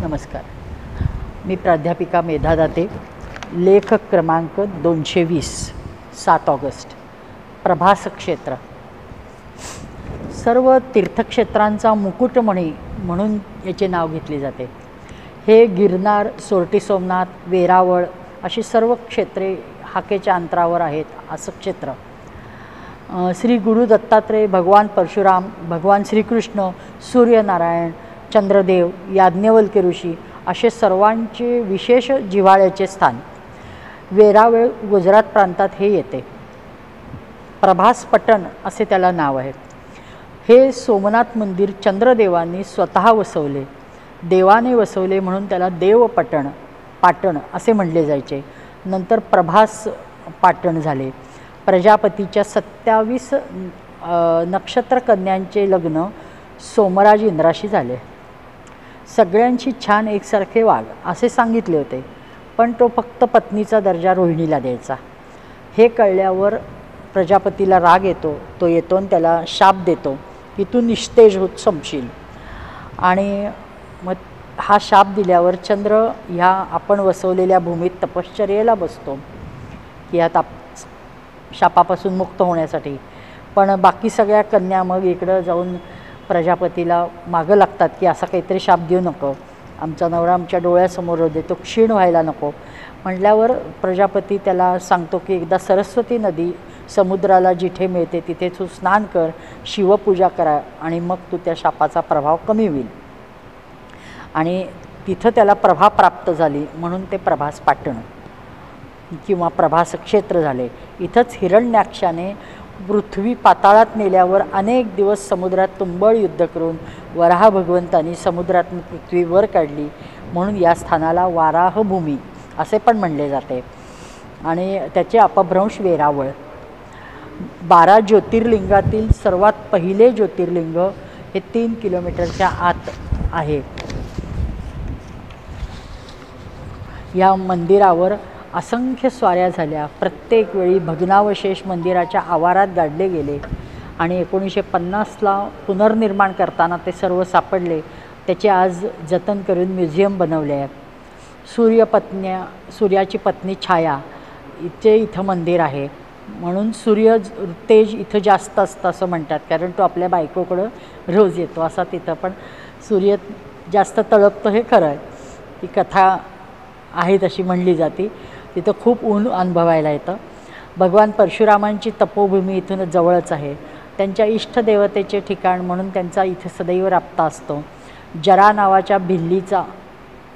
नमस्कार. मी प्राध्यापिका मेधा दाते. लेख क्रमांक 220, 7 ऑगस्ट. प्रभास क्षेत्र. सर्व तीर्थक्षेत्रांचा मुकुटमणी म्हणून याचे नाव घेतले जाते. हे गिरनार, सोरटी सोमनाथ, वेरावळ अशी सर्व क्षेत्रे हाकेच्या अंतरावर आहेत. असं क्षेत्र श्री गुरु दत्तात्रेय, भगवान परशुराम, भगवान श्रीकृष्ण, सूर्यनारायण, चंद्रदेव, याज्ञवल्क्य ऋषी असे सर्वांचे विशेष जिव्हाळ्याचे स्थान. वेरावळ गुजरात प्रांतात हे येते. प्रभास पटण असे त्याला नाव आहे. हे सोमनाथ मंदिर चंद्रदेवांनी स्वतः वसवले. देवाने वसवले म्हणून त्याला देवपटण, पाटण असे म्हणले जायचे. नंतर प्रभास पाटण झाले. प्रजापतीच्या 27 नक्षत्र कन्यांचे लग्न सोमराज इंद्राशी झाले. सगळ्यांशी छान एकसारखे वाग असे सांगितले होते, पण तो फक्त पत्नीचा दर्जा रोहिणीला द्यायचा. हे कळल्यावर प्रजापतीला राग येतो. तो येतो आणि त्याला शाप देतो की तू निस्तेज होत संपशील. आणि मग हा शाप दिल्यावर चंद्र ह्या आपण वसवलेल्या भूमीत तपश्चर्येला बसतो की आता शापापासून मुक्त होण्यासाठी. पण बाकी सगळ्या कन्या मग इकडं जाऊन प्रजापतीला मागं लागतात की असा काहीतरी शाप देऊ नको, आमचा नवरा आमच्या डोळ्यासमोर होते, तो क्षीण व्हायला नको. म्हटल्यावर प्रजापती त्याला सांगतो की एकदा सरस्वती नदी समुद्राला जिथे मिळते तिथे तू स्नान कर, शिवपूजा करा आणि मग तू त्या शापाचा प्रभाव कमी होईल. आणि तिथं त्याला प्रभा प्राप्त झाली म्हणून ते प्रभास पाटण किंवा प्रभास क्षेत्र झाले. इथंच हिरण्याक्षाने पृथ्वी पाताळात नेल्यावर अनेक दिवस समुद्रात तुंबळ युद्ध करून वराह भगवंतांनी समुद्रातून पृथ्वी वर काढली म्हणून या स्थानाला वाराह भूमी असे पण म्हणले जाते. आणि त्याचे अपभ्रंश वेरावळ. 12 ज्योतिर्लिंगातील सर्वात पहिले ज्योतिर्लिंग हे 3 किलोमीटरच्या आत आहे. या मंदिरावर असंख्य स्वाऱ्या झाल्या. प्रत्येक वेळी भग्नावशेष मंदिराच्या आवारात गाडले गेले आणि 1950ला पुनर्निर्माण करताना ते सर्व सापडले. त्याचे आज जतन करून म्युझियम बनवले आहे. सूर्याची पत्नी छाया इथं मंदिर आहे म्हणून सूर्य तेज इथं जास्त असतं असं म्हणतात, कारण तो आपल्या बायकोकडं रोज येतो असा तिथं पण सूर्य जास्त तळपतो हे खरं आहे. ती कथा आहे तशी म्हणली जाते. तिथं खूप ऊन अनुभवायला येतं. भगवान परशुरामांची तपोभूमी इथून जवळच आहे. त्यांच्या इष्टदेवतेचे ठिकाण म्हणून त्यांचा इथे सदैव राबता असतो. जरा नावाच्या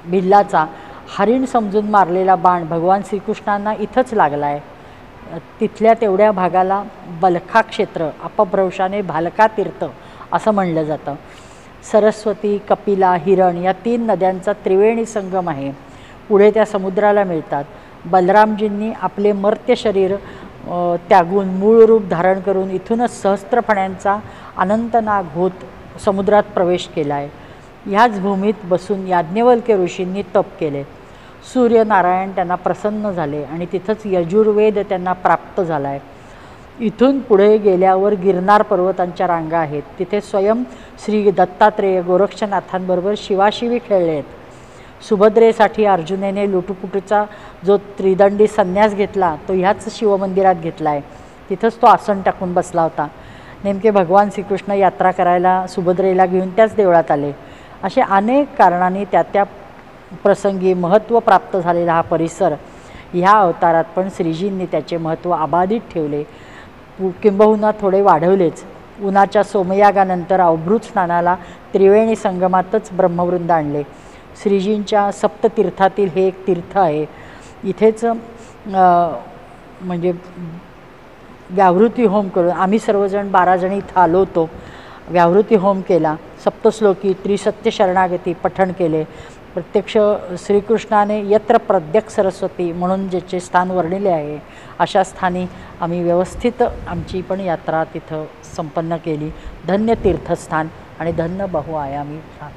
भिल्लाचा हरिण समजून मारलेला बाण भगवान श्रीकृष्णांना इथंच लागला आहे. तिथल्या तेवढ्या भागाला बलखा क्षेत्र, अपभ्रंशाने भालका तीर्थ असं म्हणलं जातं. सरस्वती, कपिला, हिरण या 3 नद्यांचा त्रिवेणी संगम आहे. पुढे त्या समुद्राला मिळतात. बलरामजींनी आपले मर्त्य शरीर त्यागून मूळ रूप धारण करून इथूनच सहस्त्रफण्यांचा अनंतनाग होत समुद्रात प्रवेश केला आहे. ह्याच भूमीत बसून याज्ञवल्क्य ऋषींनी तप केले. सूर्यनारायण त्यांना प्रसन्न झाले आणि तिथंच यजुर्वेद त्यांना प्राप्त झाला आहे. इथून पुढे गेल्यावर गिरनार पर्वतांच्या रांगा आहेत. तिथे स्वयं श्री दत्तात्रेय गोरक्षनाथांबरोबर शिवाशिवी खेळले आहेत. सुभद्रेसाठी अर्जुनेने लुटुपुटूचा जो त्रिदंडी संन्यास घेतला तो ह्याच शिवमंदिरात घेतला आहे. तिथंच तो आसन टाकून बसला होता. नेमके भगवान श्रीकृष्ण यात्रा करायला सुभद्रेला घेऊन त्याच देवळात आले. असे अनेक कारणांनी त्या प्रसंगी महत्त्व प्राप्त झालेला हा परिसर ह्या अवतारात पण श्रीजींनी त्याचे महत्त्व अबाधित ठेवले, किंबहुना थोडे वाढवलेच. उन्हाच्या सोमयागानंतर अवभृत स्नानाला त्रिवेणी संगमातच ब्रह्मवृंद आणले. श्रीजींच्या सप्ततीर्थातील हे एक तीर्थ आहे. इथेच म्हणजे व्याहृती होम करून आम्ही सर्वजण 12 जणी इथं आलो होतो. व्याहृती होम केला. सप्तश्लोकी त्रिसत्य शरणागती पठण केले. प्रत्यक्ष श्रीकृष्णाने यत्र प्रद्यक् सरस्वती म्हणून ज्याचे स्थान वर्णिले आहे अशा स्थानी आम्ही व्यवस्थित आमची पण यात्रा तिथं संपन्न केली. धन्य तीर्थस्थान आणि धन्य बहुआयामी स्थान.